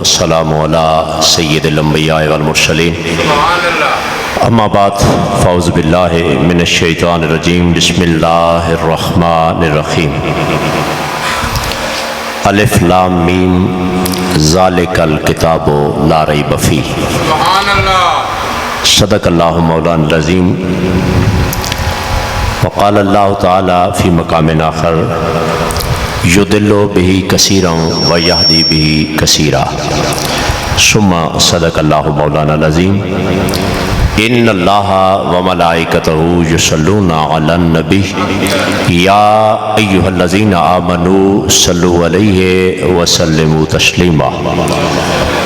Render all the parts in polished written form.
والسلام علی سید الانبیاء والمرسلین اما بعد فاعوذ باللہ من الشیطان الرجیم بسم اللہ الرحمن الرحیم الف لام میم ذالک الکتاب لا ریب فیہ صدق اللہ مولانا العظیم وقال اللہ تعالی فی مقام آخر یضل بہ کثیرا ویہدی بہ کثیرا ثم صدق اللہ مولانا العظیم ان اللہ وملائکتہ یصلون علی النبی یا ایہا الذین آمنوا صلوا علیہ وسلموا تسلیما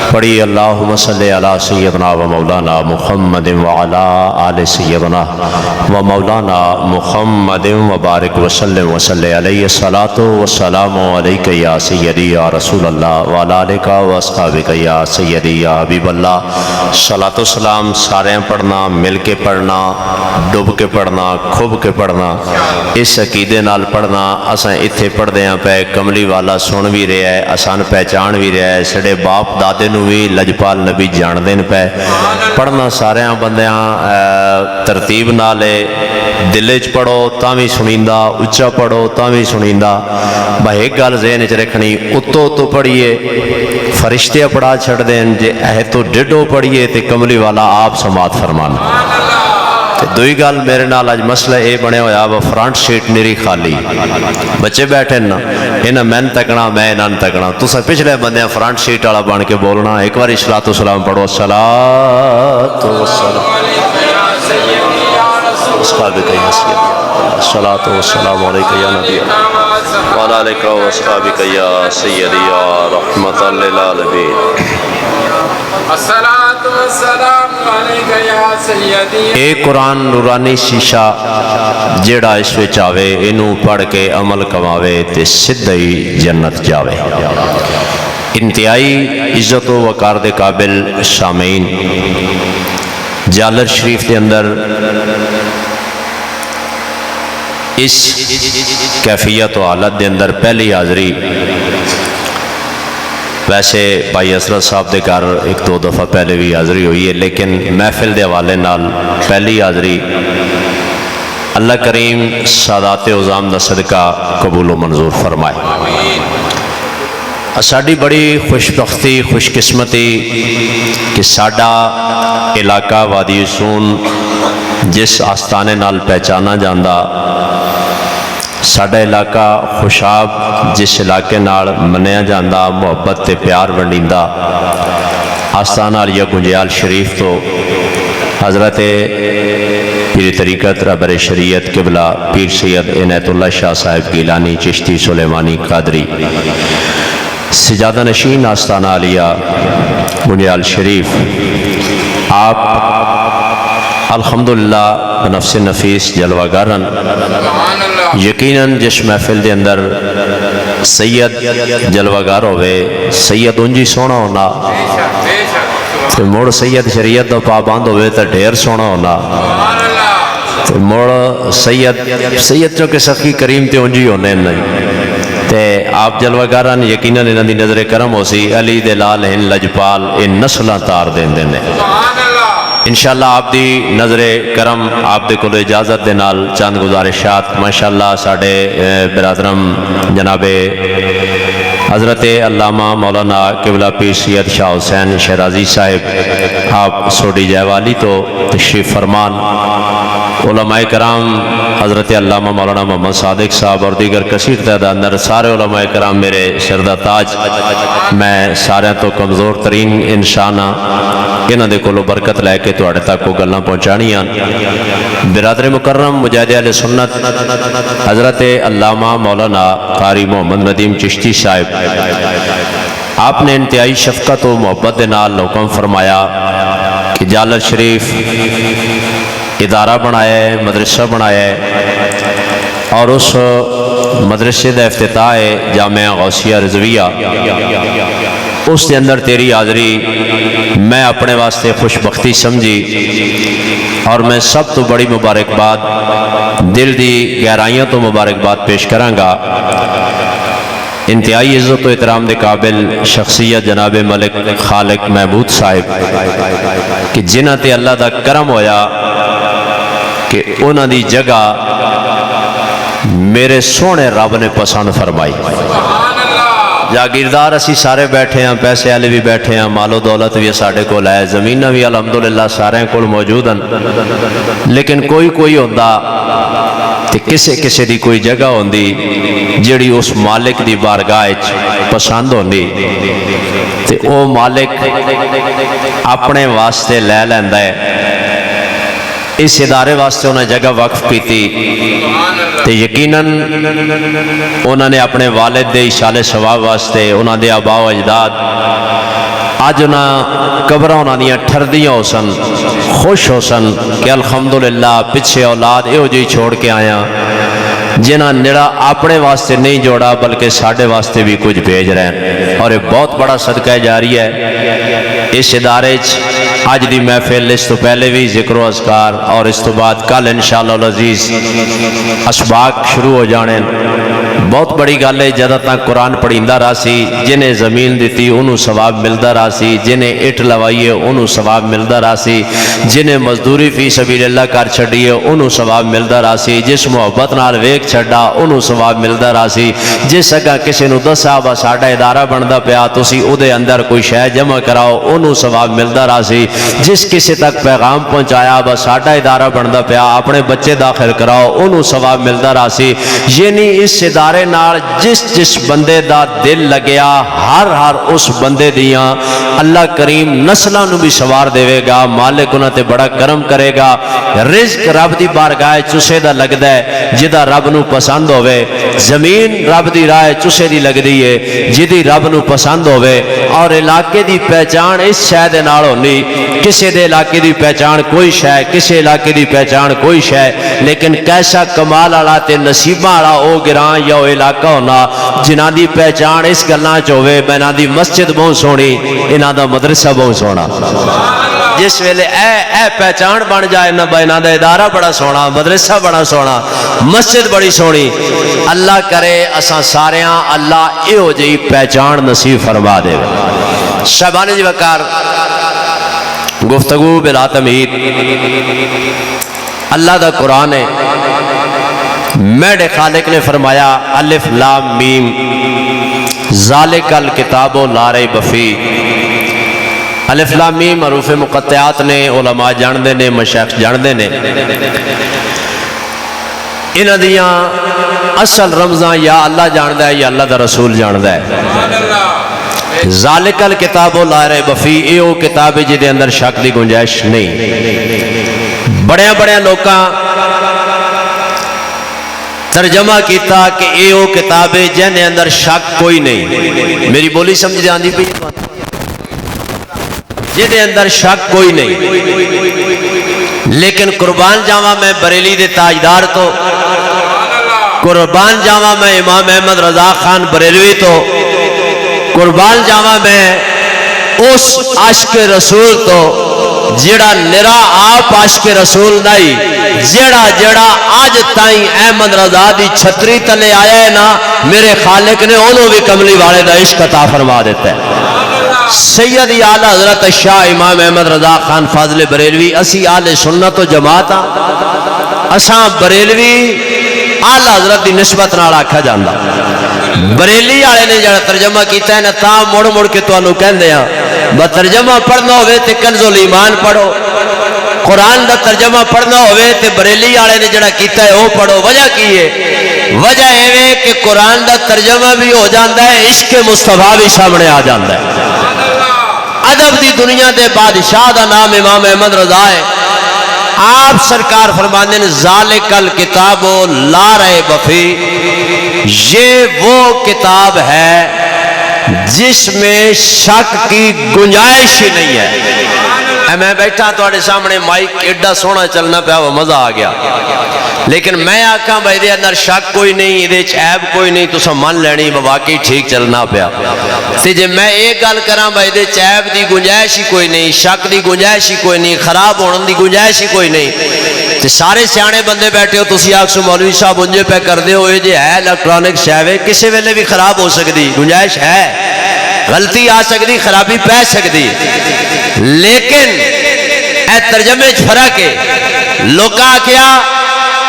پڑھی اللہم صلی علی سیدنا و مولانا محمد وعلی آل سیدنا و مولانا محمد وبارک وسلم وصلی علیہ الصلاۃ والسلام علیک یا سیدی یا رسول اللہ وعلی آلک و اصحابک یا سیدی یا حبیب اللہ صلاۃ و سلام سارے پڑھنا مل کے پڑھنا ڈب کے پڑھنا کھب کے پڑھنا اس عقیدے نال پڑھنا اساں اتھے پڑھدے ہیں پہ کملی والا سن بھی رہا ہے آسان پہچان بھی رہا ہے سڑے باپ دادے نو بھی لجپال نبی جان دین پہ پڑھنا سارے بندیاں ترتیب نالے دلے چ پڑھو تاں بھی سنیندہ اچھا پڑھو تاں بھی سنیندہ بھائی ایک گل ذہن چ رکھنی اتو پڑھیے فرشتے پڑھا چھڑ دین جے تو ڈڈو پڑھیے تے کملی والا آپ سماعت فرمانا دوئی گل میرے نال آج مسئلہ اے بنے ہویا وہ فرنٹ سیٹ میری خالی بچے بیٹھے نا انہاں میں تکنا میں انہاں تکنا تو سا پچھلے بندے فرنٹ سیٹ والا بن کے بولنا ایک بار صلاۃ و سلام پڑھو صلاۃ و سلام علیکہ یا نبی وعلی آلک و اصحابک یا سیدی یا رحمت للعالمین اے قرآن نورانی شیشہ جیڑا اس وچ آوے انہوں پڑھ کے عمل کماوے تے سدھائی جنت جاوے انتہائی عزت و وقار دے قابل سامعین جالر شریف کے اندر اس کیفیت و حالت دے اندر پہلی حاضری ویسے بھائی اسرت صاحب دے گھر ایک دو دفعہ پہلے بھی حاضری ہوئی ہے لیکن محفل دے حوالے نال پہلی حاضری اللہ کریم سادات عظام دا صدقہ قبول و منظور فرمائے ساڑی بڑی خوش بختی خوش قسمتی کہ ساڑا علاقہ وادی سون جس آستانے نال پہچانا جاندہ ساڑا علاقہ خوشاب جس علاقے نال منیا جاندہ محبت تے پیار ونڈیندہ آستانہ علیہ گنجیال شریف تو حضرت پیر طریقت رہبر شریعت قبلہ پیر سید عنایت اللہ شاہ صاحب گیلانی چشتی سلیمانی قادری سجادہ نشین آستانہ علیہ گنجیال شریف آپ الحمدللہ بنفس نفیس جلوہ گارن یقیناً جس محفل دے اندر سید جلوہ گار ہوئے سید انجی سونا ہونا تو موڑ سید شریعت دا پابند ہوئے تو ڈھیر سونا ہونا تو موڑ سید چونکہ سخی کریم تے انجی ہونے نہیں تے آپ جلوہ گارن یقیناً انہاں دی نظر کرم ہو سی علی دے لال ہن لجپال ان نسلہ تار دین دینے انشاءاللہ آپ دی نظر کرم آپ دے کلو اجازت دے نال چاند گزارشات ماشاءاللہ ساڑھے برادرم جناب حضرت علامہ مولانا قبلہ پیر سید شاہ حسین شہرازی صاحب آپ سوڈی جائیوالی تو تشریف فرمان علماء کرام حضرت علامہ مولانا محمد صادق صاحب اور دیگر کثیر تعداد اندر سارے علماء کرام میرے سردہ تاج میں سارے تو کمزور ترین انسانہ انہاں دے کولو برکت لے کے تو اڑے تک کو گلنا پہنچانیاں برادر مکرم مجاہد اہل سنت حضرت علامہ مولانا قاری محمد ندیم چشتی صاحب آپ نے انتہائی شفقت و محبت دے نال حکم فرمایا کہ جالر شریف ادارہ بنایا ہے مدرسہ بنایا ہے اور اس مدرسے دا افتتاح ہے جامعہ غوثیہ رضویہ اس کے اندر تیری حاضری میں اپنے واسطے خوش بختی سمجھی اور میں سب تو بڑی مبارکباد دل دی گہرائیاں تو مبارکباد پیش کرانگا انتہائی عزت و احترام دے قابل شخصیت جناب ملک خالق محمود صاحب کہ جنہ تے اللہ دا کرم ہویا کہ انہاں دی جگہ میرے سونے رب نے پسند فرمائی. جاگیردار اسی سارے بیٹھے ہیں، پیسے والے بھی بیٹھے ہیں، مال و دولت بھی ساڈے کول ہے، زمیناں بھی الحمدللہ سارے کول موجود ہیں، لیکن کوئی ہوندا تے کسے دی کوئی جگہ ہوندی جیڑی اس مالک دی بارگاہ وچ پسند ہوندی تے او مالک اپنے واسطے لے لیندا ہے. اس ادارے واسطے انہیں جگہ وقف کی تھی تے یقیناً انہوں نے اپنے والد دے اشالے ثواب واسطے انہوں دے آباء و اجداد آج انہاں قبرہ انہوں نے ٹھردیاں ہو سن، خوش ہو سن کہ الحمدللہ پچھے اولاد ایو جی چھوڑ کے آیا جنہ نڑا اپنے واسطے نہیں جوڑا بلکہ ساڑھے واسطے بھی کچھ بھیج رہے ہیں. اور یہ بہت بڑا صدقہ جاری ہے. اس ادارے آج دی محفل اس تو پہلے بھی ذکر و اذکار اور اس تو بعد کل انشاءاللہ العزیز اسباق شروع ہو جانے. بہت بڑی گل ہے، جدہ تک قرآن پڑھیندہ راسی جنہیں زمین دیتی انہوں ثواب ملدہ راسی، جنہیں اٹھ لوائیے انہوں ثواب ملدہ راسی، جنہیں مزدوری فی سبیل اللہ کر چھڑیے انہوں ثواب ملدہ راسی، جس محبت نال ویک چھڑا انہوں ثواب ملدہ راسی. جس اگا کسی نو دسا با ساڑھا ادارہ بندہ پیا تسی او دے اندر کوئی شے جمع کراؤ انہوں ثواب ملدہ راسی. جس کسی تک پیغام پہنچایا با ساڑھا ادارہ بندہ پیا اپنے بچے داخل کراؤ انہوں ثواب ملدہ راسی. یعنی اس ادارے نال جس بندے دا دل لگیا ہر اس بندے دیاں اللہ کریم نسلہ نو بھی سوار دے گا. مالک انہاں تے بڑا کرم کرے گا. رزق رب دی بارگاہ چسے دا لگ دے جدہ رب نو پسند ہوئے، زمین رب دی راہ چسے دی لگ دی ہے جدی رب نو پسند ہوئے. اور علاقے دی پہچان اس شے دے نال ہونی، کسے دے علاقے دی پہچان کوئی شے، کسے علاقے دی پہچان کوئی شے، لیکن کیسا کمال والا تے نصیبہ والا او گراں یا او علاقہ ہونا جنہاں دی پہچان اس گلاں چ ہوئے انہاں دی مسجد بہت سونی، انہاں دا مدرسہ بہت سونا. جس ویلے اے پہچان بن جائے انہاں دا ادارہ بڑا سونا، مدرسہ بڑا سونا، مسجد بڑی سونی. اللہ کرے اساں ساریاں اللہ ایو جی پہچان نصیب فرما دے. شہبان جی وقار گفتگو بلا تمہید اللہ دا قرآن ہے. میرے خالق نے فرمایا الف لام میم ذالک الکتاب لا ریب فیہ. الف لام میم حروف مقطعات نے علماء جاندے نے، مشائخ جاندے نے. انہاں دیاں اصل رمضاں یا اللہ جاندہ ہے یا اللہ دا رسول جاندہ ہے. ذالک الکتاب لا ریب فیہ اے او کتاب ہے جدے اندر شک دی گنجائش نہیں. بڑے لوکاں ترجمہ کیتا کہ اے او کتاب ہے جن اندر شک کوئی نہیں. میری بولی سمجھ آندی پئی جدے اندر شک کوئی نہیں. لیکن قربان جاواں میں بریلی دے تاجدار تو، قربان جاواں میں امام احمد رضا خان بریلوی تو، قربان جاواں میں اس عاشق رسول تو جیڑا نرا آپ عاشق رسول نہیں، جیڑا آج تائیں احمد رضا دی چھتری تلے آیا ہے نا، میرے خالق نے انہوں بھی کملی والے دا عشق عطا فرما دیتا ہے. سیدی اعلی حضرت شاہ امام احمد رضا خان فاضل بریلوی اسی اہل سنت و جماعت ہاں. اساں بریلوی اعلی حضرت دی نسبت نال آکھا جاندا. بریلی والے نے جڑا ترجمہ کیتا ہے نا تاں مڑ کے تانوں کہندے ہاں با ترجمہ پڑھنا ہوئے تے کنز الایمان پڑھو، قرآن دا ترجمہ پڑھنا ہوئے تے بریلی والے نے جڑا کیتا ہے وہ پڑھو. وجہ کی ہے؟ وجہ ہے کہ قرآن دا ترجمہ بھی ہو جاندہ ہے، عشق مصطفیٰ بھی سامنے آ جاندہ ہے. ادب دی دنیا دے بادشاہ دا نام امام احمد رضا ہے. آپ سرکار فرمانے نے ذالک الکتاب لا ریب فیہ، یہ وہ کتاب ہے جس میں شک کی گنجائش ہی نہیں ہے. میں بیٹھا تواڈے سامنے مائک ایڈا سونا چلنا پیا مزہ آ گیا لیکن میں آکھاں بھائی دے اندر شک کوئی نہیں یہ عیب کوئی نہیں تساں من لینی واقعی ٹھیک چلنا پیا تے جے میں ایک گل کراں بھائی دے عیب دی گنجائش ہی کوئی نہیں شک دی گنجائش ہی کوئی نہیں خراب ہونے دی گنجائش ہی کوئی نہیں تے سارے سیانے بندے بیٹھے ہو تسی آکھو مولوی صاحب انجے پہ کر دے ہو یہ جے ہے الیکٹرانک شے کسے ویلے بھی خراب ہو سکتی گنجائش ہے غلطی آ سکتی خرابی پہ سکتی لیکن اے ترجمے فرق ہے لوکا کیا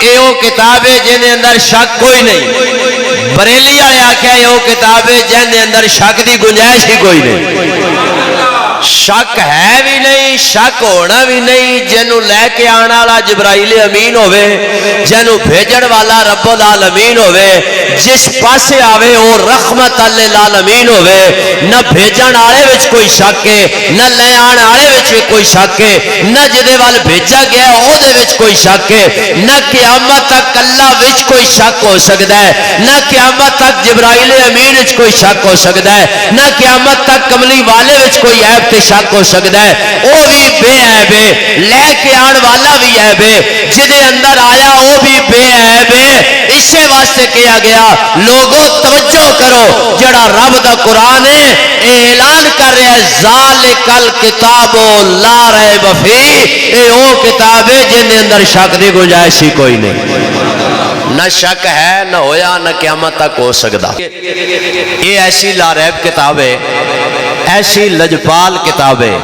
اے او کتاب ہے جن اندر شک کوئی نہیں بریلی والے آخیا اے او کتاب ہے جن اندر شک دی گنجائش ہی کوئی نہیں شک ہے بھی نہیں شک ہونا بھی نہیں جنوں لے کے آنا والا جبرائیل امین ہوئے جنوں بھیجن والا رب العالمین ہوئے جس پاسے آوے وہ رحمت للعالمین ہوئے نہ بھیجن والے وچ کوئی شک ہے نہ لے آن والے وچ کوئی شک ہے نہ جدے وال بھیجا گیا او دے وچ کوئی شک ہے نہ قیامت تک اللہ وچ کوئی شک ہو سکتا ہے نہ قیامت تک جبرائیل امین وچ کوئی شک ہو سکتا ہے نہ قیامت تک کملی والے وچ کوئی عیب تے شک ہو سکتا ہے وہ بھی بے عیب ہے لے کے آن والا بھی عیب ہے جدے اندر آیا وہ بھی بے عیب ہے اسے واسطے کیا گیا لوگوں توجہ کرو جڑا رب دا قرآن ہے اعلان کر رہا ہے ذالک الکتاب لا ریب فیہ اے او کتاب ہے جن دے اندر شک دی گنجائش ہی کوئی نہیں نہ شک ہے نہ ہویا نہ قیامت تک ہو سکتا یہ ایسی لا ریب کتاب ہے ایسی لجپال کتاب ہے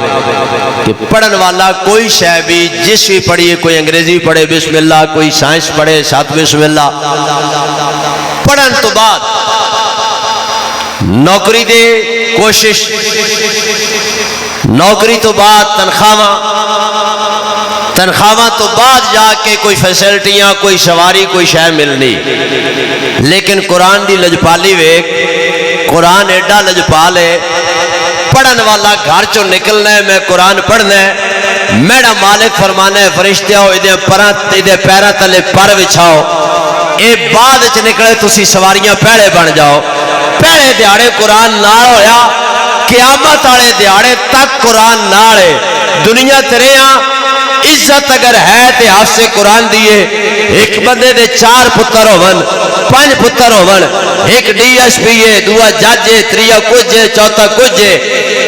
کہ پڑھن والا کوئی شے بھی جس بھی پڑھیے کوئی انگریزی پڑھے بسم اللہ کوئی سائنس پڑھے ساتھ بسم اللہ پڑھن تو بعد نوکری دے کوشش نوکری تو بعد تنخواہ تو بعد جا کے کوئی فیسلٹیاں کوئی سواری کوئی شے ملنی لیکن قرآن دی لجپالی ویک قرآن ایڈا لجپال ہے پڑھن والا گھر چو نکلنا ہے میں قرآن پڑھنا ہے میرا مالک فرمانا ہے فرشتے ہو ادھے پیرا تلے پر بچھاؤ اے بعد چ نکلے تسی سواریاں پہلے بن جاؤ پہلے دیہڑے قرآن نال ہویا قیامت والے دیہڑے تک قرآن نال ہے دنیا تریاں عزت اگر ہے تے حافظ قرآن دیے ایک بندے دے 4 پتر ہون 5 پتر ہون ایک ڈی ایس پی ہے دوسرا جج ہے تریا کچھ ہے چوتھا کچھ ہے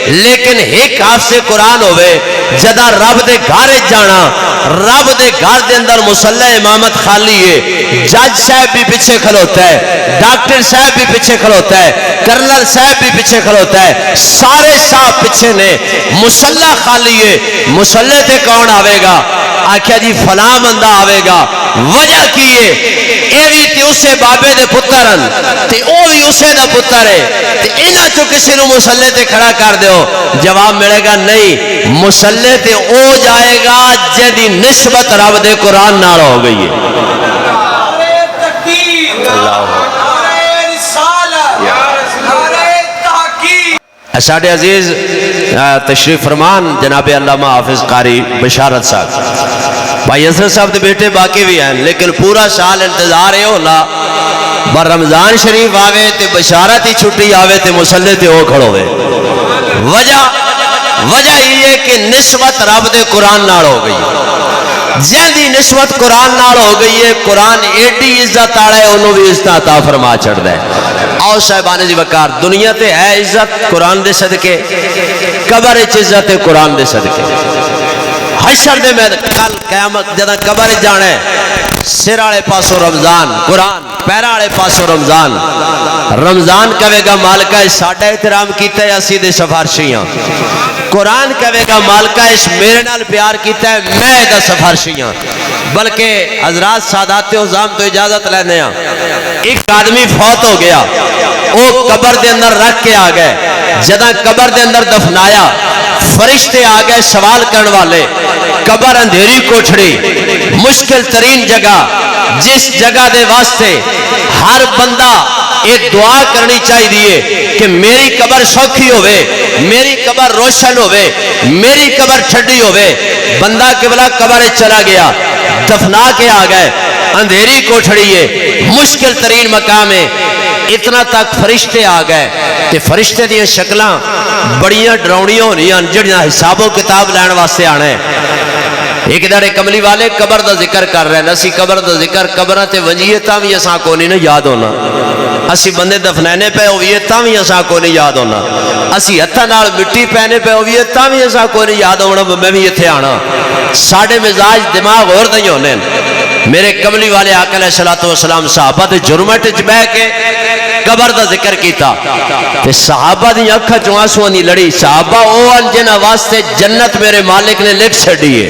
لیکن ایک حافظ قرآن ہوئے جدا رب دے گھر جانا رب دے گھر دے اندر مصلی امامت خالی ہے جج صاحب بھی پیچھے کھلوتا ہے ڈاکٹر صاحب بھی پیچھے کھلوتا ہے کرنل صاحب بھی پیچھے کھلوتا ہے سارے صاحب پیچھے نے مصلی خالی ہے مصلی تے کون آوے گا آکھیا جی فلاں بندہ آوے گا وجہ کی ہے اے بھی تے اسے بابے دے پترن تے او بھی اسے دا پتر ہے تے انہاں چوں کسی نو مصلی تے کھڑا کر دیو جواب ملے گا نہیں مصلی تے او جائے گا جدی نسبت رب دے قرآن نال ہو گئی ہے ساڑھے عزیز تشریف فرمان جناب علامہ حافظ قاری بشارت صاحب بھائی حسن صاحب دے بیٹے باقی بھی ہیں لیکن پورا سال انتظار ہے ہونا بر رمضان شریف آوے تے بشارت ہی چھٹی آوے تے مصلی تے ہو کھڑو ہوئے وجہ یہ ہے کہ نسبت رب دے قرآن نال ہو گئی جلدی نسبت قرآن نال ہو گئی ہے قرآن ایڈی عزت آڑا ہے انہوں بھی عزت عطا فرما چڑھ دے آؤ صاحبان جی وقار دنیا تے ہے عزت قرآن دے صدقے قبر عزت ہے قرآن دے صدقے حشر دے میں کل قیامت جدہ قبر جانے سر آڑے پاسو رمضان قرآن پیرا آڑے پاسو رمضان رمضان کہے گا مالکہ ساڑھا احترام کیتا ہے اسی دے سفارشیاں قرآن کہے گا مالکہ اس میرے نال پیار کیتا ہے میں دا سفارشیاں بلکہ حضرات سادات عظام تو اجازت لینے ہیں ایک آدمی فوت ہو گیا وہ قبر دے اندر رکھ کے آگئے جدہ قبر دے اندر دفنایا فرشتے آگئے سوال کرن والے قبر اندھیری کوٹھڑی مشکل ترین جگہ جس جگہ دے واسطے ہر بندہ ایک دعا کرنی چاہیے کہ میری قبر سوکھی ہوئے میری قبر روشن ہوئے میری قبر ٹھڈی ہوئے بندہ قبلہ قبر چلا گیا دفنا کے آ گئے اندھیری کوٹھڑی ہے مشکل ترین مقام ہے اتنا تک فرشتے آ گئے تے فرشتے دیا شکلاں بڑیاں ڈراؤنیاں ہونی ہیں جڑیاں حساب و کتاب لین واسطے آنا ہے۔ ایک دڑے کملی والے قبر دا ذکر کر رہے ہیں، اسی قبر دا ذکر قبرہ تے ونجیے تاں بھی اساں کو نہیں یاد ہونا، اسی بندے دفنینے پہ ہوئیے تاں بھی اساں کو نہیں یاد ہونا، اسی ہتھاں نال مٹی پہنے پہ ہوئیے تاں بھی اساں کو نہیں یاد ہونا میں بھی اتھے آنا۔ ساڑھے مزاج دماغ اور نہیں ہونے۔ میرے کملی والے آقا علیہ السلام صحابہ دے جرمٹ چ بہ کے قبر دا ذکر کیتا تے صحابہ دی اکھاں چوں آنسو نہیں لڑی۔ صحابہ او ان جنہاں واسطے جنت میرے مالک نے لکھ چھڈی ہے،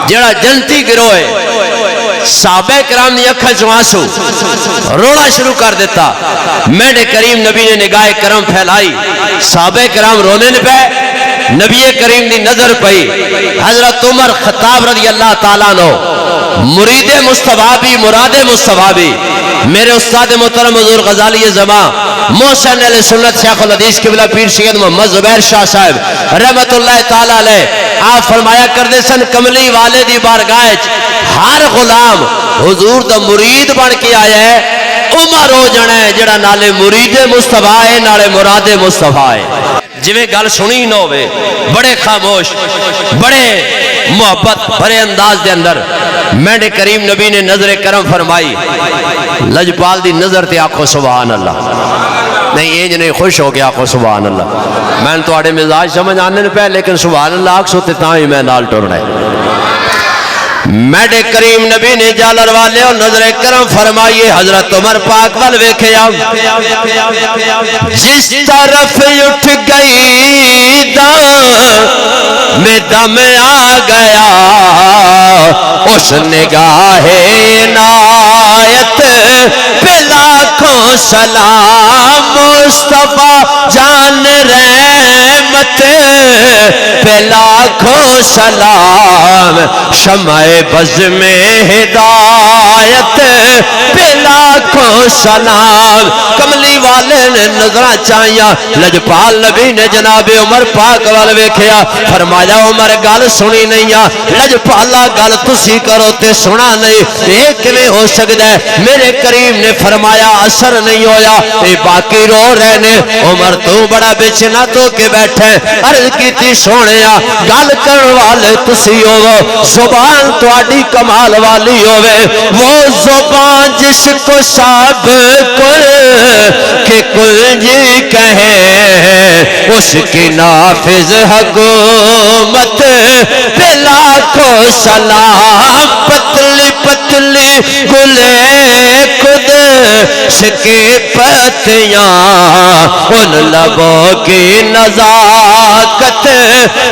جڑا جنتی گروہ ہے۔ صحابہ کرام دی اکھاں چوں آنسو رونا شروع کر دیتا۔ میرے کریم نبی نے نگاہ کرم پھیلائی، صحابہ کرام رونے نے پہ، نبی کریم دی نظر پئی۔ حضرت عمر خطاب رضی اللہ تعالیٰ عنہ مرید مصطفیٰ بھی مراد مصطفیٰ بھی، میرے استاد محترم حضور غزالی زمان محسن علیہ سنت شیخ الحدیث قبلہ پیر سید محمد زبیر شاہ صاحب رحمت اللہ تعالیٰ علیہ، آپ فرمایا کردے سن کملی والے دی بارگاہ ہر غلام حضور دا مرید بن کے آیا ہے، عمر ہو جانا ہے جڑا نالے مرید مصطفیٰ ہے نالے مراد مصطفیٰ ہے۔ جویں گل سنی نہ ہوئے، بڑے خاموش بڑے محبت بڑے انداز دے اندر میرے کریم نبی نے نظر کرم فرمائی۔ لجپال دی نظر تے آکھو سبحان اللہ، نہیں یہ نہیں خوش ہو گیا آکھو سبحان اللہ۔ میں نے تو آڑے مزاج سمجھ آنے پہ لیکن سبحان اللہ آکھو تے تاں ہی میں نال ٹرنا ہے۔ میرے کریم نبی نے جالر والے اور نظر کرم فرمائیے حضرت عمر پاک وال ویکھیا، جس طرف اٹھ گئی دم میں دم آ گیا، اس نگاہ عنایت پہ لاکھوں سلام، مصطفیٰ جان رحمت پہ لاکھوں سلام، شمع بز میں ہدایت پہ لاکھوں سلام۔ کملی والے نے نظرہ چاہیا، لجپال نبی نے جناب عمر پاک وال ویکھیا، فرمایا عمر گل سنی نہیں آ، لجپالا گل تسی کرو تے سنا نہیں، ایک میں ہو سکتا ہے؟ میرے کریم نے فرمایا اثر نہیں ہویا، اے باقی رو رہنے۔ عمر تو بڑا بچنا تو کے بیٹھے، عرض کیتی سونیا گل کرن والے تسی ہو، زبان تو آڈی کمال والی ہوئے، وہ زبان جس کو ساب کر کہ کل جی کہیں، اس کی نافذ حکومت پہ لاکھوں سلام، پتلی پتلی گلے خود سکی پتیاں، ان لبوں کی نزاکت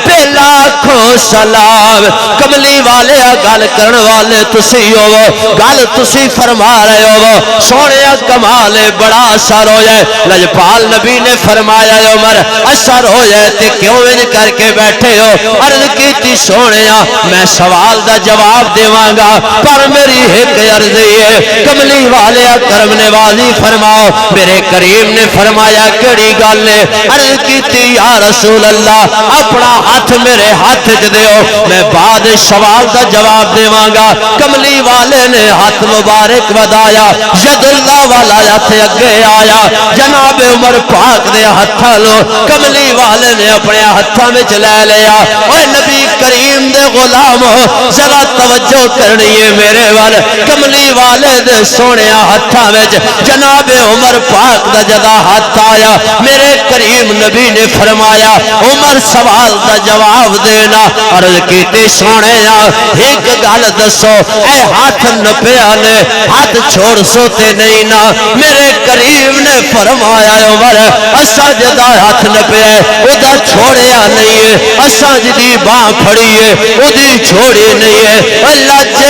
پہ لاکھوں سلام۔ کملی والے گل کرن والے تسی ہو، گل تسی فرما رہے ہو، سونے کمال بڑا اثر ہو جائے۔ لجپال نبی نے فرمایا عمر اثر ہو جائے تے کیوں انج کر کے بیٹھے ہو؟ عرض کیتی سونے میں سوال دا جواب دیواں گا پر میری ایک عرض ہے، کملی والے کرم نوازی فرماؤ۔ میرے کریم نے فرمایا کیڑی گل ہے؟ عرض کیتی یا رسول اللہ اپنا ہاتھ میرے ہاتھ چ دیو، میں بعد سوال دا جواب دیواں گا۔ کملی والے نے ہاتھ مبارک ودایا، ید اللہ والا ہاتھ اگے آیا، جناب عمر پاک دے ہتھاں لو کملی والے نے اپنے ہتھاں وچ لے لیا۔ اوے نبی کریم دے غلامو ذرا توجہ کرنی ہے میرے وال، کملی والے دے سونے ہتھاں وچ جناب عمر پاک دا جدا ہاتھ آیا، میرے کریم نبی نے فرمایا عمر سوال دا جواب دینا۔ عرض کیتی سونے ایک گل دسو، اے ہاتھ نپیا نے ہاتھ چھوڑ سوتے نہیں نا؟ میرے کریم نے فرمایا عمر اسا جدا ہاتھ نپیا او دا چھوڑیا نہیں ہے، اسا جدی باں پھڑی ہے او دی چھوڑی نہیں ہے۔ لج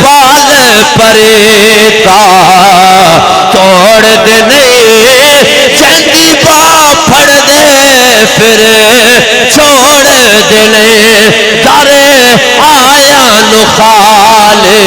پال پریتا توڑ دے نہیں، چندی باں پھڑ دے پھر چھوڑ دے نہیں، دارے آیا نخالے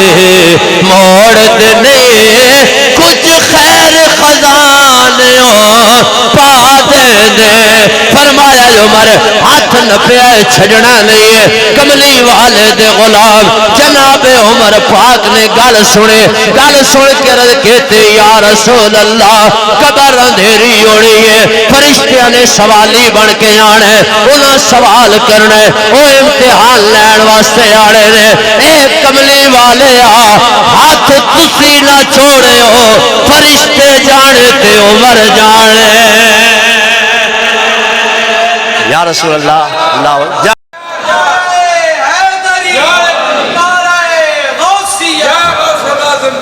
موڑ دے نہیں، کچھ خیر خزانوں پا دے دے فرمایا عمر ہاتھ نپیا چھڑنا نہیں ہے کملی والے دے غلام جناب عمر پاک نے گل سنے گل سن کے رض کہتے یا رسول اللہ قبر اندھیری ہوئی ہے فرشتیاں نے سوالی بن کے آنا ہے انہاں سوال کرنا ہے وہ امتحان لین واسطے آنے نے اے کملی والے ہاتھ تسی نہ چھوڑے ہو فرشتے جانے تے عمر جانے یا رسول اللہ اللہ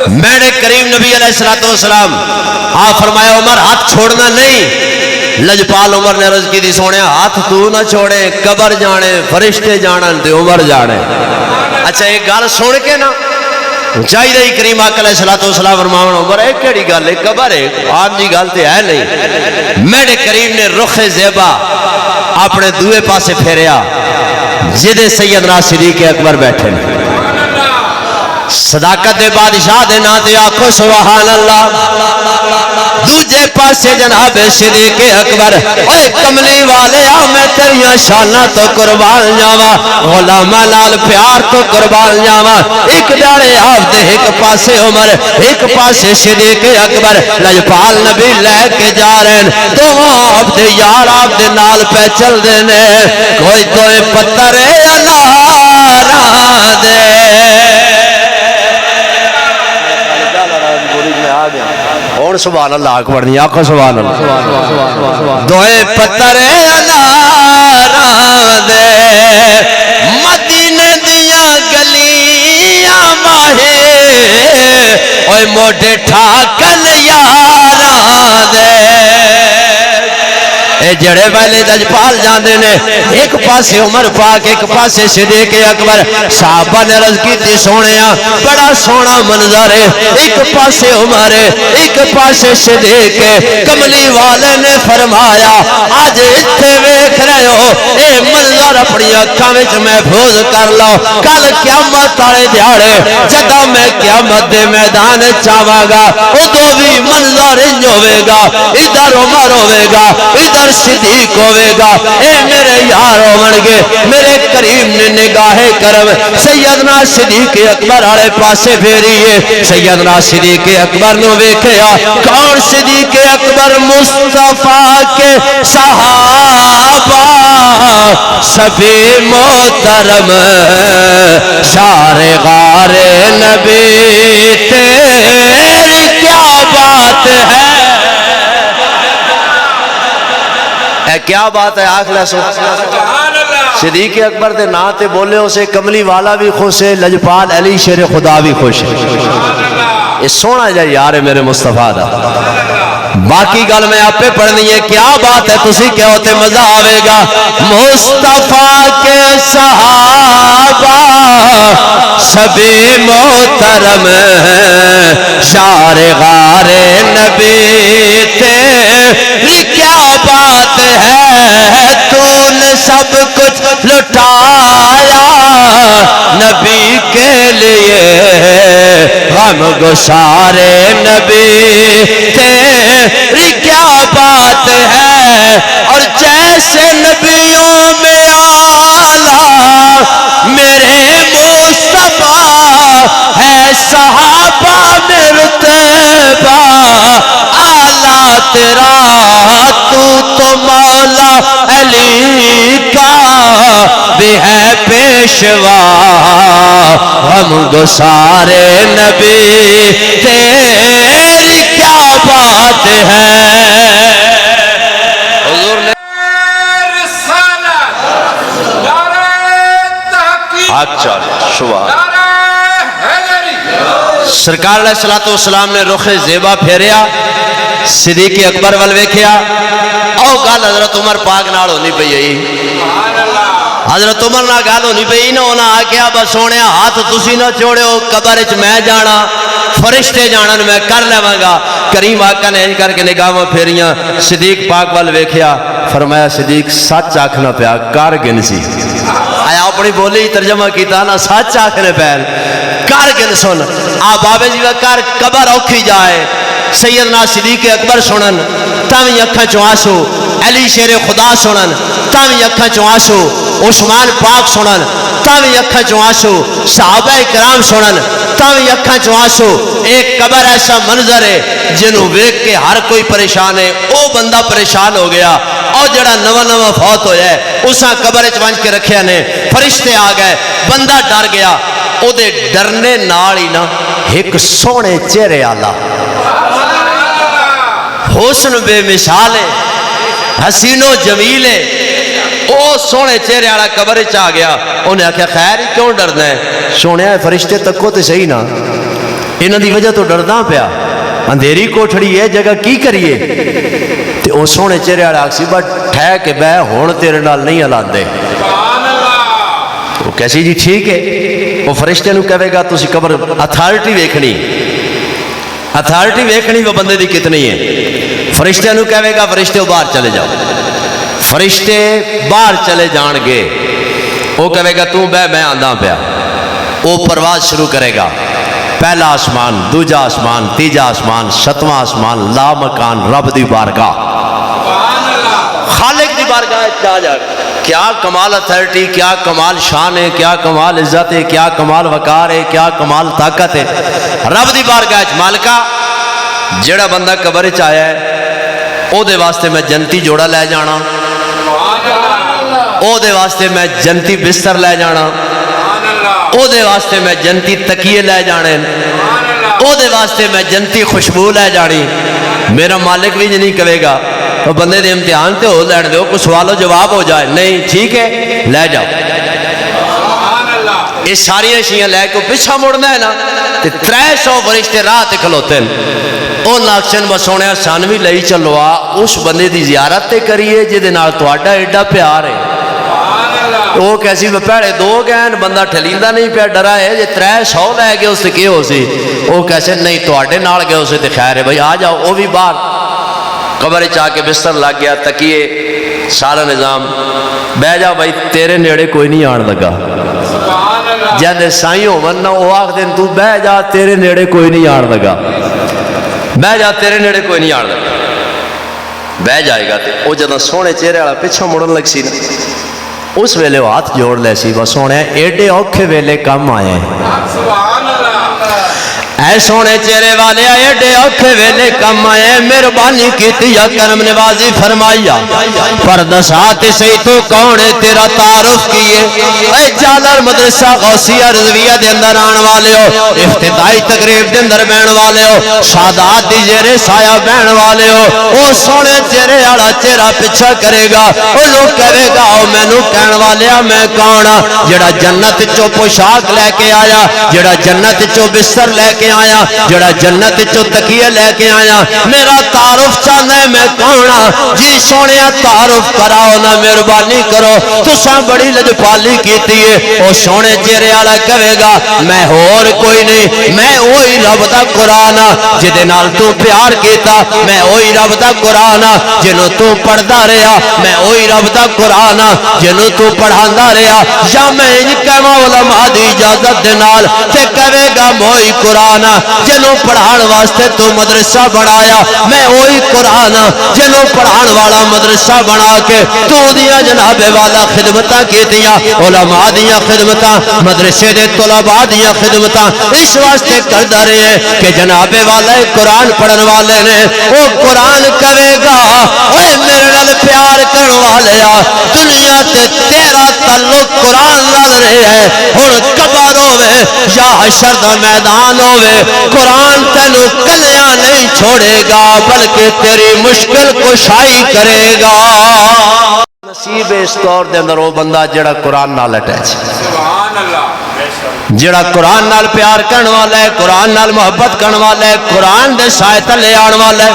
میرے کریم نبی علیہ السلام آپ فرمایا عمر ہاتھ چھوڑنا نہیں لجپال عمر نے عرض کی دی سونے ہاتھ تو نہ چھوڑے قبر جانے فرشتے جانن تے عمر جانے اچھا ایک گل سن کے نا چاہیے ہی کریم آقا علیہ السلام فرماون عمر ایک کیڑی گل ہے قبر ہے عام جی گل تے ہے نہیں میرے کریم نے رخ زیبا اپنے دوے پاسے پھیریا جدے سیدنا صدیق اکبر بیٹھے صداقت دے بادشاہ دے نا تے آکھو سبحان اللہ دوجے پاسے جناب صدیق اکبر اے کملی والے میں تیریاں شاناں تو قربان جاواں غلاماں نال پیار تو قربان جاواں ایک ڈاڑے آپ دے ایک پاسے عمر ایک پاسے صدیق اکبر لجپال نبی لے کے جا رہے ہیں دو آپ دے یار آپ دے نال پہ چل دینے کوئی کوئی پتھر انارا دے اور سبحان اللہ اکبر نہیں آنکھوں سبحان اللہ دوئے پتر انارا دے مدینے دیا گلیاں ماہے اوہ موڑے ٹھاکن یارا دے اے جڑے والے لجپال جاندے نے ایک پاسے عمر پاک ایک پاسے صدیق اکبر صحابہ نے عرض کی تھی سونیا بڑا سونا منظر ہے ایک پاسے عمر ہے ایک پاسے صدیق کملی والے نے فرمایا آج اتھے ویکھ رہے ہو اے منظر اپنی اکھاں وچ محفوظ کر لو کل قیامت والے دیہاڑے جدوں میں قیامت دے میدان چاواں گا ادو بھی منظر انج ہوے گا ادھر عمر ہوے گا ادھر صدیق ہوئے گا اے میرے یار ہون گے میرے کریم نے نگاہ کرم سیدنا صدیق اکبر آلے پاسے پھیریے سیدنا صدیق اکبر نو ویکھیا کون صدیق اکبر مصطفیٰ کے صحابہ شفیع محترم شار غار نبی تیری کیا بات ہے کیا بات ہے آخلا سو صدیق اکبر دے نا تے بولے اسے کملی والا بھی خوش ہے لجپال علی شیر خدا بھی خوش ہے یہ سونا جائے یار میرے مصطفیٰ دا باقی گل میں آپ پہ پڑھنی ہے کیا بات ہے تسی کیا ہوتے مزہ آوے گا مصطفیٰ کے صحابہ شبی محترم شار غار نبی تیری کیا بات ہے تو نے سب کچھ لٹایا نبی کے لیے غم گسار نبی تیری کیا بات ہے اور جیسے نبیوں میں آلہ میرے مصطفیٰ ہے صحابہ میں رتبہ آلہ تیرا تو مولا علی کا بھی ہے پیشوا ہم گسار نبی تیری کیا بات ہے حضور نے اچھا شبہ سرکار علیہ السلام نے رخ زیبا پھیریا صدیق اکبر ول ویکھیا او گل حضرت عمر پاک نال ہونی پئی ہے حضرت عمر نال گل ہونی پئی نا انہاں آکھیا بس سونے ہاتھ تسی نہ چھوڑیو قبر وچ میں جانا فرشتے جانن میں کر لواں گا کریم آقا نے انج کر کے نگاہاں پھیریاں صدیق پاک ول ویکھیا فرمایا صدیق سچ آکھنا پیا کر گن سی آیا اپنی بولی ترجمہ کیتا نا سچ آکھنے پین کر گن سن آ بابے جی کر قبر اوکھی جائے سیدنا صدیق اکبر سنن تاویں اکھاں چوں آنسو، علی شیر خدا سنن تاویں اکھاں چوں آنسو، عثمان پاک سنن تاویں اکھاں چوں آنسو، صحابہ کرام سنن تاویں اکھاں چوں آنسو۔ ایک قبر ایسا منظر ہے جنوں ویکھ کے ہر کوئی پریشان ہے، او بندہ پریشان ہو گیا، اور جڑا نواں نواں فوت ہویا ہے اساں قبر وچ ونج کے رکھیا نے، فرشتے آ گئے، بندہ ڈر گیا، او دے ڈرنے نال ہی نا ایک سونے چہرے والا حسن بے مثال ہے، حسین و جمیل ہے، او سونے چہرے والا قبر وچ آ گیا۔ انہیں آخیا خیر کیوں ڈرنا ہے؟ سونے فرشتے تکو تے صحیح نا، انہاں دی وجہ تو ڈردا پیا، اندھیری کوٹھڑی ہے جگہ کی کریے؟ تے او سونے چہرے والا آکسی با ٹھہ کے بہ ہن تیرے نال نہیں ہلاندے۔ وہ کیسی جی ٹھیک ہے، وہ فرشتے نو کہے گا تسی قبر اتھارٹی ویکھنی، اتھارٹی ویکھنی وہ بندے دی کتنی ہے۔ فرشتے نو کہے گا فرشتے باہر چلے جاؤ، فرشتے باہر چلے جان گے، وہ کہے گا تو بہ میں آندا پیا، وہ پرواز شروع کرے گا، پہلا آسمان، دوجا آسمان، تیجا آسمان، ستواں آسمان، لا مکان رب دی بارگاہ، خالق دی بارگاہ جا جا۔ کیا کمال اتھارٹی، کیا کمال شان ہے، کیا کمال عزت ہے، کیا کمال وقار ہے، کیا کمال طاقت ہے رب دی بارگاہ وچ۔ مالکا جڑا بندہ قبر وچ آیا ہے او دے واسطے میں جنتی جوڑا لے جانا، او دے واسطے میں جنتی بستر لے جانا، او دے واسطے میں جنتی تکیے لے جانے، او دے واسطے میں جنتی خوشبو لے جانی۔ میرا مالک بھی نہیں کہے گا تو بندے دے امتحان تے ہو لین دو، کچھ سوال و جواب ہو جائے، نہیں ٹھیک ہے لے جاؤ۔ یہ ساری اشیاء لے کے پیچھا مڑنا ہے نا، 300 فرشتے راہ تے کھلوتے ہیں، او ناکشن بسونے سان بھی لئی چلو آ اس بندے دی زیارت تے کریے جے دے نال تہاڈا ایڈا پیار ہے۔ وہ کیسی پیڑے دو گئے بندہ ٹھلیندہ نہیں پیا، ڈرا ہے جے 300 لے گئے اس سے کیا ہو سی؟ وہ کیسے نہیں تہاڈے نال گئے اسے تے خیر ہے بھائی آ جاؤ۔ وہ بھی باہر قبر چاہ کے بستر لگ گیا، تکیے سارا نظام، بہ جا بھائی تیرے نیڑے کوئی نہیں آن لگا۔ جہاں سائیں ہو من وہ آخ دن تو بہ جا تیرے نیڑے کوئی نہیں آن لگا، بہ جا تیرے نیڑے کوئی نہیں آن لگا، بہ جائے گا۔ وہ جدوں سونے چہرے والا پیچھا مڑن لگ سی نا، اس ویلے وہ ہاتھ جوڑ لے سی، بس سونے ایڈے اوکھے ویلے کم آئے ہیں، اے سونے چہرے والے ایڈے اوکھے ویلے کم آئے، مہربانی کیتی یا کرم نوازی فرمایا، پر دسات سے تو کون ہے تیرا تعارف کیے؟ اے جالر مدرسہ غوثیہ رضویہ دے اندر آن والے ہو، افتتاحی تقریب دے اندر بہن والے ہو، سادات دی زیر سایہ بہن والے ہو، او سونے چہرے والا چہرہ پیچھا کرے گا، انہوں کہے گا او مینوں کہن والیا میں کون ہاں؟ جڑا جنت چو پوشاک لے کے آیا، جڑا جنت چو بستر لے کے آیا، جڑا جنت چو تکیہ لے کے آیا، میرا تعارف چاہنا ہے میں کون ہاں؟ جی سونے تعارف کراؤ نا مہربانی کرو، تساں بڑی لجپالی کیتی ہے۔ او سونے چہرے والا کہے گا میں اور کوئی نہیں، میں وہی رب دا قرآن ہاں جدے نال تو پیار کیتا، میں وہی رب دا قرآن ہاں جنوں تو پڑھدا رہیا، میں وہی رب دا قرآن ہاں جنوں تو پڑھاندا رہیا، یا میں ان کہواں علماء دی اجازت دے نال تے کہے گا موئی قرآن ہاں جنوں پڑھان واسطے تو مدرسہ بنایا، میں وہی قرآن ہاں جنوں پڑھان والا مدرسہ بنا کے تو دیا جناب والا خدمتاں کیتیاں، علماء دیا خدمتاں، مدرسے دے طلباء دیا خدمتاں اس واسطے کردا رہے کہ جناب والا قرآن پڑھن والے نے وہ قرآن کہے گا اے میرے نال پیار کرن والیا دنیا تے تیرا تعلق قرآن نال رہے ہے، ہن قبر ہوے یا حشر دا میدان ہوے قرآن تینوں کلیاں نہیں چھوڑے گا بلکہ تیری مشکل کشائی کرے گا۔ نصیب اس طور دے اندر وہ بندہ جڑا قرآن نال اٹیچ، جڑا قرآن نال پیار کرن والا ہے، قرآن نال محبت کرن والا ہے، قرآن دے سائے تلے آن والا ہے۔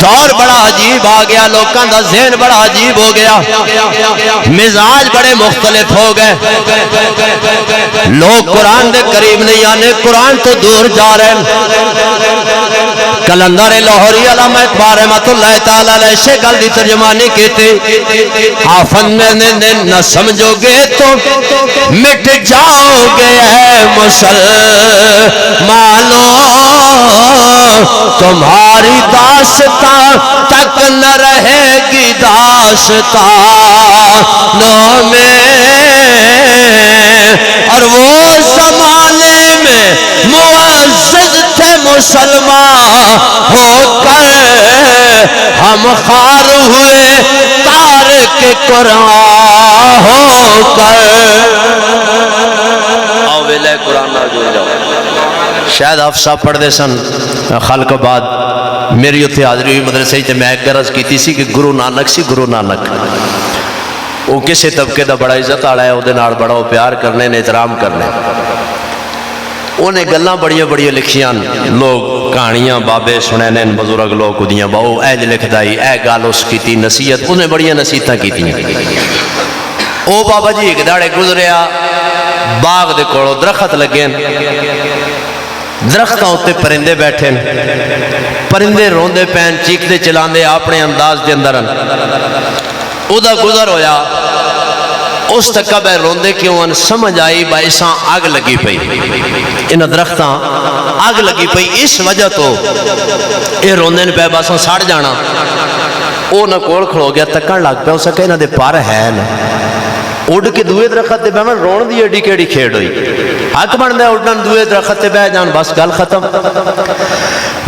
دور بڑا عجیب آ گیا، لوکاں دا ذہن بڑا عجیب ہو گیا، مزاج بڑے مختلف ہو گئے، لوگ قرآن دے قریب نہیں آنے، قرآن تو دور جا رہے ہیں۔ کلندر لاہوری علامہ اقبال رحمۃ اللہ تعالی علیہ سے گل دی ترجمانی کیتے آفن میں نہ سمجھو گے تو مٹ جاؤ گے اے مسلمانوں تمہاری داستان تک نہ رہے گی داستانوں میں اور وہ زمانے میں معزز تھے مسلمان ہو کر ہم خار ہوئے تارک قرآن ہو کر آؤ ویلے قرآن نہ جڑ جاؤ شاید آپ صاحب پڑھ دے سن خلق بعد میری اتھے حاضری ہوئی مدرسے تے میں ایک گرز کیتی سی کہ گرو نانک سی گرو نانک وہ کسے طبقے دا بڑا عزت آڑا ہے وہ دے نال بڑا پیار کرنے نے احترام کرنے انہیں گلاں بڑیاں بڑیاں لکھیاں لوگ کہانیاں بابے سنے نے بزرگ لوگ کدیاں باؤ اے لکھ دائی اے گال اس کیتی نصیحت انہیں بڑیاں نصیحتاں کیتی او بابا جی ایک داڑے گزریا باغ دے کوڑو درخت لگے درختاں ہوتے پرندے بیٹھے پرندے روندے پین چیکتے چلاندے اپنے انداز دے اندر او دا گزر ہویا اس تکا بے روندے کیوں ان سمجھ آئی بائیساں آگ لگی پئی ان درختاں آگ لگی پئی اس وجہ تو اے روندے نے پہ باساں ساڑ جانا او نہ کوڑ کھڑو گیا تکن لگ پہ اسا کہ نہ دے پار ہے نا اڑ کے دوئے درخت دے بے میں رون دی اڈی کیڑی کھیڑ ہوئی حق بن دے اڑن دوئے درخت دے بے جان بس گل ختم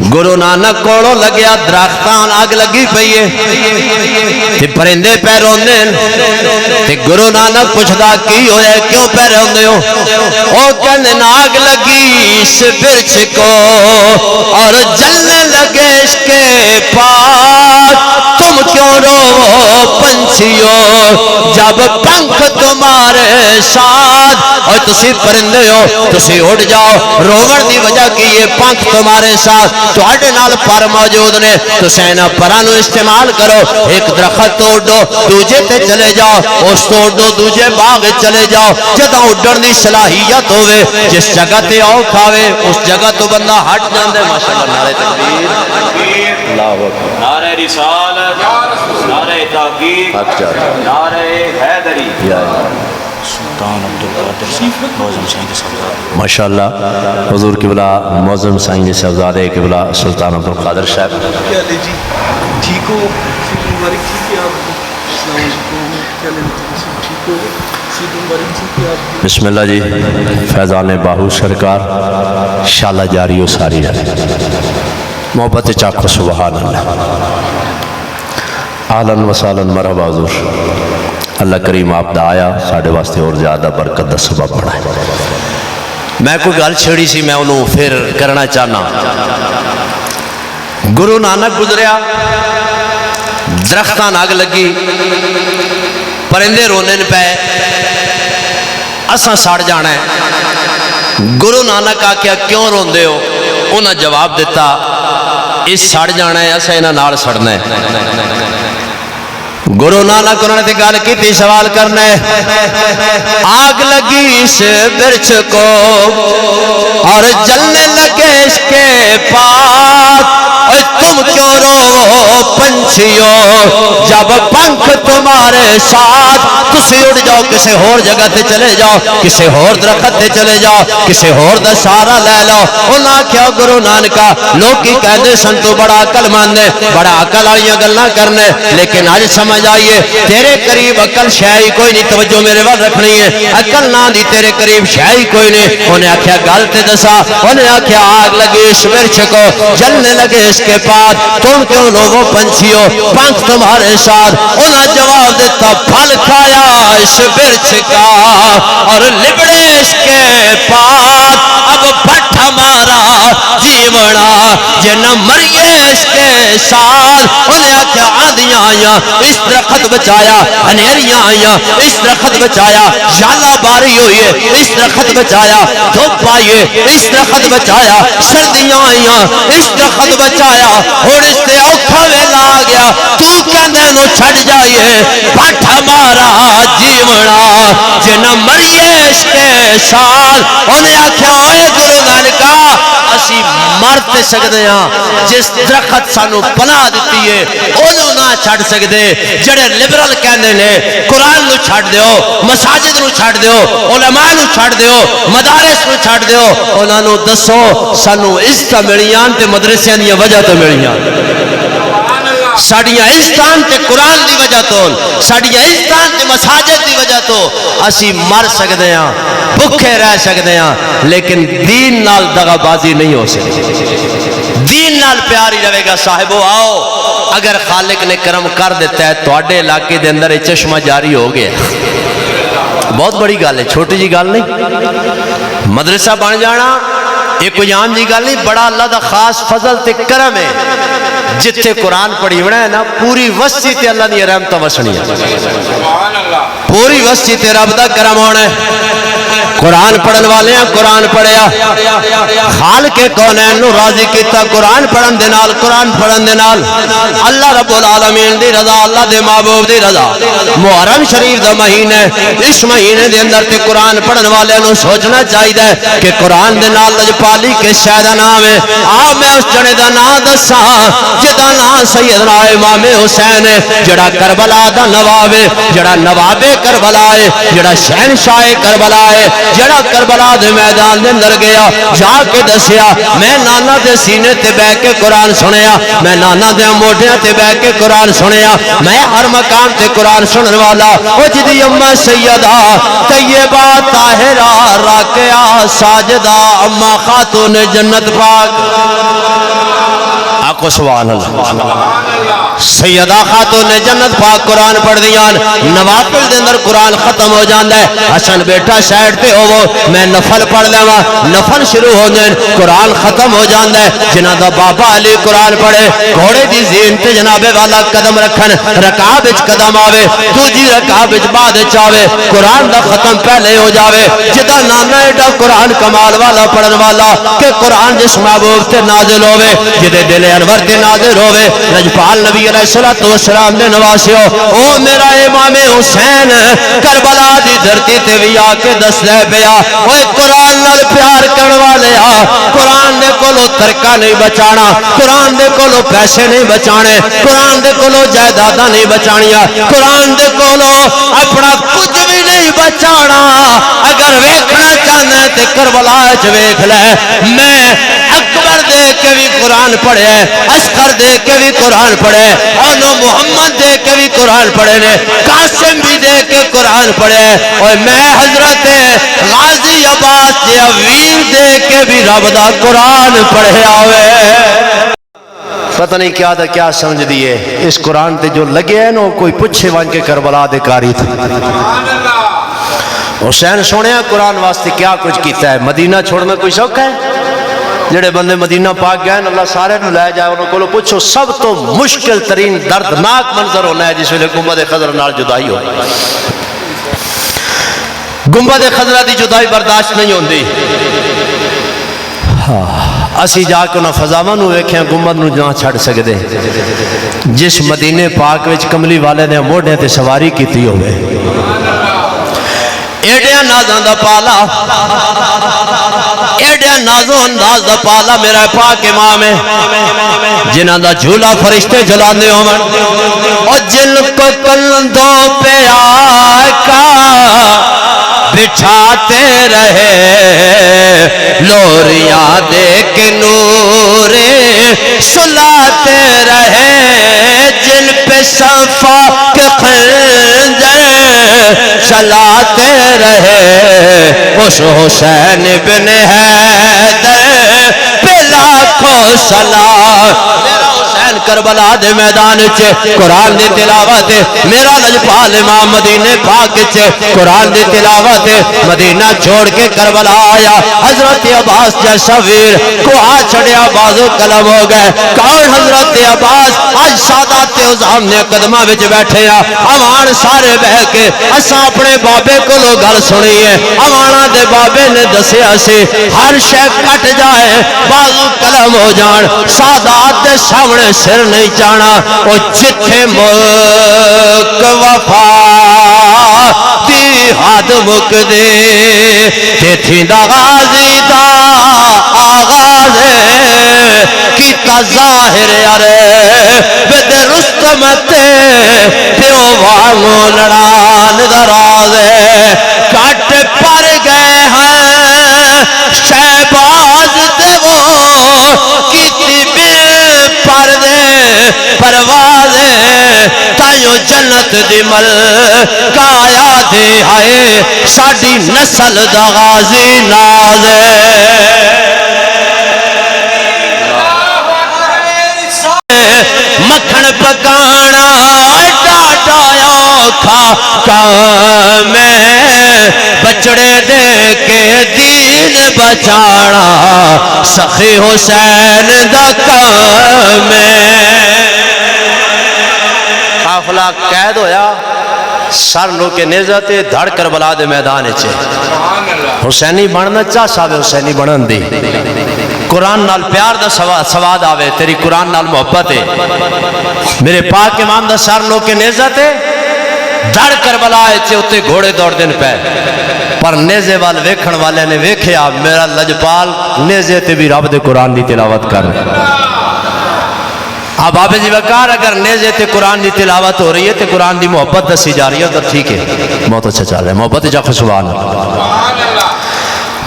گرو نانک کوڑو لگیا درختان آگ لگی پئیے تے پرندے پہ روندے تے گرو نانک پوچھدا کی ہوئے کیوں پہ روندے ہو او کہنے آگ لگی اس برچ کو اور جلنے لگے اس کے پاس تم کیوں رو پنچھیو جب پنکھ تمہارے ساتھ اور تسی پرندے ہو تسی اڑ جاؤ روغن دی وجہ کی یہ پنکھ تمہارے ساتھ تو اڈے نال پر موجود نے تو سینہ پرانو استعمال کرو ایک درخت توڑ دو دوجے تے چلے جاؤ اس توڑ دو دوجے باغ چلے جاؤ جدہ اڈن دی صلاحیت ہوئے جس جگہ تے آؤ کھاوے اس جگہ تو بندہ ہٹ جاندے ماشاءاللہ نعرہ تکبیر اللہ اکبر نعرہ رسالت نعرہ تحقیق نعرہ حیدری سلطان عبدالقادر معظم سائیں کے صاحبزادے ماشاءاللہ حضور قبلہ معظم سائیں کے صاحبزادے قبلہ سلطان عبدالقادر صاحب کیا لے جی ٹھیک ہو سید مبارک جی کہ آپ السلام علیکم کیا لے ٹھیک ہو سید مبارک جی کہ آپ بسم اللہ جی فیضان باہو سرکار شالہ جاری و ساری ہے محبت چاکو سبحان اللہ آلن و سالن مرحبا حضور اللہ کریم آپ دا آیا ساڑھے واسطے اور زیادہ برکت دا سبب بڑھا ہے میں کوئی گل چھڑی سی میں انہوں پھر کرنا چاہنا گرو نانک گزریا درختان آگ لگی پرندے رونے پہ اساں ساڑ جانا ہے گرو نانک آکیا کیوں روندے ہو انہاں جواب دیتا اس ساڑ جانا ہے اساں انہاں نال سڑنا ہے گرو نانک انہوں نے گل کی سوال کرنا ہے آگ لگی اس برچ کو اور جلنے لگے اس کے پاس اور تم کیوں رو پنچھیو جب پنکھ تمہارے ساتھ تسی اڑ جاؤ کسے ہور جگہ تے چلے جاؤ کسے ہور درخت تے چلے جاؤ کسے ہور دا سارا لے لو انہاں کیا گرو نانکا لوگ کی کہنے سن تو بڑا عقل ماننے بڑا عقل آئیاں گلنا کرنے لیکن آج سمجھ آئیے تیرے قریب عقل شاہی کوئی نہیں توجہ میرے وقت رکھنی ہے عقل نہ دی تیرے قریب شاہی کوئی نہیں انہیں آکھیا گل تے دسا انہیں آکھیا آگ لگی اس برچ کو جلنے لگے اس کے پاس تم کیوں لوگوں پنچھیو پنکھ تمہارے ساتھ انہیں جواب دیتا پھل کھایا اس برچ کا اور لبڑے اس کے پاس اب بھٹ ہمارا جیونا جن مریے اس کے ساتھ انہیں آکھیا آدھیاں آئیاں اس درخت بچایا انہیریاں آئیاں اس درخت بچایا ژالہ باری ہوئی ہے اس درخت بچایا دھوپ آئیے اس درخت بچایا سردیاں آئیاں اس درخت بچایا اور اس سے اوکھا ویلا آ گیا تو کہنے نو چھڑ جائیے بھٹ ہمارا جیونا جن مریے اس کے ساتھ انہیں آکھیا ہوئے گرو نانکا اسی مر تے سکدے ہاں جس درخت سانو پناہ دتی ہے اونوں نہ چھڈ سکدے جڑے لبرل کہندے نے قرآن نو چھڈ دیو مساجد نو چھڈ دیو علماء نو چھڈ دیو مدارس نو چھڈ دیو انہاں نو دسو سانو عزت ملیاں تے مدرسیاں دی وجہ تو ملیاں ساڑیاں عزتاں تے قرآن دی وجہ تو ساڑیاں عزتاں تے مساجد دی وجہ تو اسی مر سکدے ہاں بھکھے رہ سکدے ہاں لیکن دین نال دغا بازی نہیں ہو سکتی دین نال پیار ہی رہے گا صاحبو آؤ اگر خالق نے کرم کر دیتا ہے تو اڈے علاقے دے اندر چشمہ جاری ہو گیا بہت بڑی گل ہے چھوٹی جی گل نہیں مدرسہ بن جانا یہ کوئی عام جی گل نہیں بڑا اللہ دا خاص فضل تے کرم ہے جتھے قرآن پڑھی ہونا ہے نا پوری وسطی تے اللہ دی رحمت وسنی ہے پوری وسطی تے رب دا کرم ہونا ہے قرآن پڑھن والے ہیں قرآن پڑھیا خالق کونین نو راضی کیتا قرآن پڑھن دے نال قرآن پڑھن دے نال اللہ رب العالمین دی رضا اللہ دے محبوب دی رضا محرم شریف دا مہینے اس مہینے دے اندر تے قرآن پڑھن والے نو سوچنا چاہیے کہ قرآن دے نال لجپالی کس شے دا نام ہے میں اس جنے دا نام دساں جدا نام سیدنا امام حسین ہے جڑا کربلا دا نواب ہے جڑا نواب کربلا ہے جڑا شہنشاہ کربلا ہے جڑا کربلا دے میدان دے اندر گیا جا کے دسیا میں نانا دے سینے تے بہ کے قرآن سنیا میں نانا دے موڈیاں تے بہ کے قرآن سنیا میں ہر مقام تے قرآن سنن والا او جدی اما سیدہ طیبہ طاہرہ راکعہ ساجدہ اما خاتون جنت پاک آقو سبحان اللہ سیدہ خاتون جنت پاک قرآن پڑھ دیاں نوافل دے اندر قرآن ختم ہو جاندہ ہے حسن بیٹا سائڈ پہ ہوو میں نفل پڑھ لیوا نفل شروع ہو جائیں قرآن ختم ہو جاندہ ہے جنہ دا بابا علی قرآن پڑھے گھوڑے دی زین تے جنابے والا قدم رکھن رکعہ بچ قدم آوے دوجی رکعہ بچ بعد چاوے قرآن دا ختم پہلے ہو جاوے جدا نانا ایڈا قرآن کمال والا پڑھن والا کہ قرآن جس محبوب تے نازل ہوئے جدے دل انور تے نازل ہوئے لجپال نبی علیہ السلام نے نواسیو او میرا امام حسین کربلا دی دھرتی تے بھی آ کے دس دے پیا اوے قرآن نال پیار کرن والے قرآن دے کولو ترکہ نہیں بچانا قرآن دے کولو پیسے نہیں بچانے قرآن دے کولو جائیداداں نہیں بچانیاں قرآن دے کولو اپنا کچھ بھی نہیں بچانا اگر ویکھنا چاہنا تے کربلا وچ ویکھ لے میں اکبر دے کے بھی قرآن پڑھے اصغر دے کے بھی قرآن پڑھے اونو محمد دے کے بھی قرآن پڑھے نے قاسم بھی دے کے قرآن پڑھے اور میں حضرت غازی عباس ویر دے کے بھی رب دا قرآن پڑھے آوے پتہ نہیں کیا دا کیا سمجھ دیئے اس قرآن تے جو لگے ہیں نو کوئی پچھے وان کے کربلا دے کاری تھی حسین سونے قرآن واسطے کیا کچھ کیتا ہے مدینہ چھوڑنا کوئی شوق ہے جڑے بندے مدینہ پاک گئے اللہ سارے نو لے جائے انہوں کو پوچھو سب تو مشکل ترین دردناک منظر ہونا ہے جس ویلے گنبد خضرا نال جدائی ہو گنبد خضرا دی جدائی برداشت نہیں ہوندی اسی جا کے انہاں فضاواں نو ویکھیاں گنبد نو جہاں چھڑ سکدے جس مدینے پاک وچ کملی والے نے موڈے تے سواری کیتی ہوئے ایڈیا نازاں دا پالا ایڈیا نازو انداز دا پالا میرا پاک امام ہے جنہاں دا جھولا فرشتے جلاندے ہوون اور جن کو کندھوں پہ آقا بٹھاتے رہے لوریاں دے کے نورے سلاتے رہے جن پہ صفا کے خنجر چلاتے رہے اس حسین بن حیدر پہ لاکھوں سلام میرا حسین کربلا دے میدان چے قرآن دی تلاوت میرا لجپال امام مدینے پاک چے قرآن دی تلاوت مدینہ چھوڑ کے کربلا آیا حضرت عباس جیسا ویر کو آ چھڑیا بازو قلم ہو گئے کون حضرت عباس آج سادات عظام نے قدمہ وچ بیٹھے امان سارے بہ کے اسا اپنے بابے کو لو گل سنی ہے امانا دے بابے نے دسے اسے ہر شے کٹ جائے بازو قلم ہو جان سادات دے سامنے سر نہیں جانا او جتھے ملک وفا دی حد مک دے تھی دا غازی دا آغاز دا ظاہر یارے ود رستم تے پیو وانگو لڑان دا رازے کٹ پر گئے ہیں شہباز تے وہ کیتی بے پردے پروازے تائیوں جنت دی مل کایا دے ہائے ساڑی نسل دا غازی نازے مکھن پکانا ڈاڈا اوکھا کام بچڑے دے کے دین بچانا سخی حسین دا کام قافلہ قید ہویا سر لو کے نیزہ تے دھڑ کربلا دے میدان چے حسینی بننا چاہ صاحب حسینی بنن دی قرآن نال پیار دا سواد آوے تیری قرآن نال محبت ہے میرے پاک امام دا سر لو کے نیزہ تے دھڑ کربلا چے اتے گھوڑے دوڑ دن پہ پر نیزے وال ویکھن والے نے ویکھیا میرا لجپال نیزے تے بھی رب دے قرآن دی تلاوت کر اب آپ جی وقار اگر نیزے تے قرآن دی تلاوت ہو رہی ہے تے قرآن دی محبت دسی جا رہی ہے تو ٹھیک ہے بہت اچھا چل رہا ہے محبت جا سبحان اللہ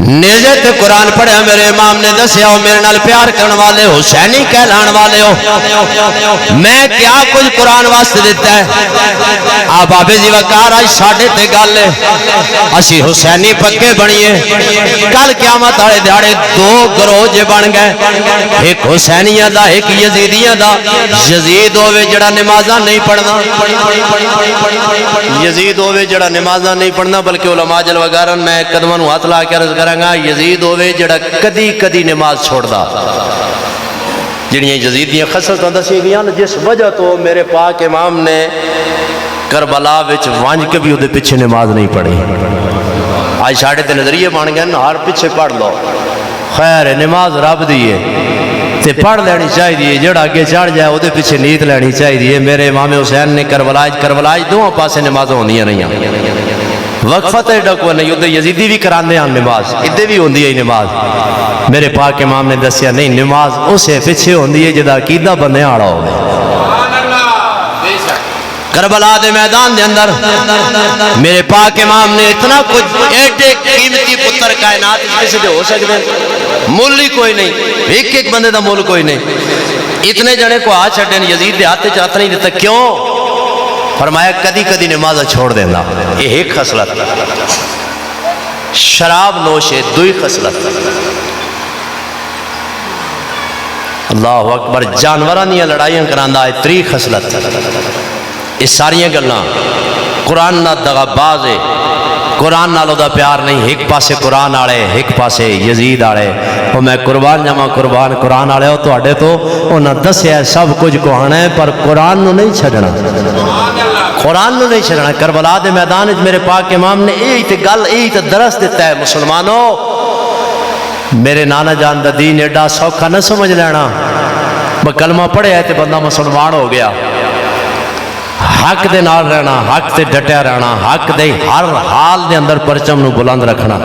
نیزے تے قرآن پڑھیا میرے امام نے دسیا ہو میرے نال پیار کرن والے حسینی کہلان والے ہو میں کیا کچھ قرآن واسطے دیتا ہے آپ آبے جی وقار آج ساڑھے تے گال لے اسی حسینی پکے بنیے کل قیامت آڑے دیاڑے دو گروہ جے بن گئے ایک حسینیہ دا ایک یزیدیہ دا یزید ہوئے جڑا نمازہ نہیں پڑھنا یزید ہوئے جڑا نمازہ نہیں پڑھنا بلکہ علماء جلوگارن میں قدمانو ہاتھ لا کے عرض کرنگا یزید ہوئے جڑا کدی کدی نماز چھوڑ دا جنہیں یزیدیاں خسرتاں دسی گیاں جس وجہ تو میرے پاک امام نے کربلا وچ وانج کے بھی ادھے پیچھے نماز نہیں پڑھی آج ساڑھے تے نظریے بان گئے ہر پیچھے پڑھ لو خیر نماز رب دیئے تے پڑھ لینی چاہی دیئے جڑا آگے چڑھ جائے ادھے پیچھے نیت لینی چاہی دیئے میرے امام حسین نے کربلاج دو پاسے نماز ہونی نہیں وقفت ہے ڈکو نہیں ادھے یزیدی بھی کراندے ہیں نماز ادھے بھی ہوندی ہے نماز میرے پاک امام نے دسیا نہیں نماز اسے پیچھے ہوندی ہے جدا عقیدہ بندے آڑا ہوگا کربلا دے میدان دے اندر میرے پاک امام نے اتنا کچھ ایڈے قیمتی پتر کائنات کسی دے ہو سکتے ہیں مول ہی کوئی نہیں ایک ایک بندے دا مول کوئی نہیں اتنے جنے کو آج چھڑے یزید دے ہاتھ چاہتا نہیں دیتا کیوں فرمایا کدی کدی نماز چھوڑ دینا یہ ایک خصلت شراب نوشے دوئی خصلت اللہ اکبر جانورانیاں لڑائیاں کراندہ ہے تری خصلت اس ساریاں گلنا قرآن نہ دغاباز ہے قرآن نالو دا پیار نہیں ایک پاسے قرآن آڑے ایک پاسے یزید آڑے اور میں قربان جمع قرآن آڑے ہو تو آڑے تو انہاں دس ہے سب کچھ کو آنا ہے پر قرآن نو نہیں چھڑنا قرآن نو نہیں چھڑنا کربلا دے میدان میرے پاک امام نے یہی تے گل یہی تے درس دیتا ہے مسلمانوں میرے نانا جان دا دین ایڈا سوکھا نہ سمجھ لینا کلمہ پڑھے ہے تے بندہ مسلمان ہو گیا حق دے نال رہنا حق تے ڈٹیا رہنا حق دے ہر حال دے اندر پرچم نو بلند رکھنا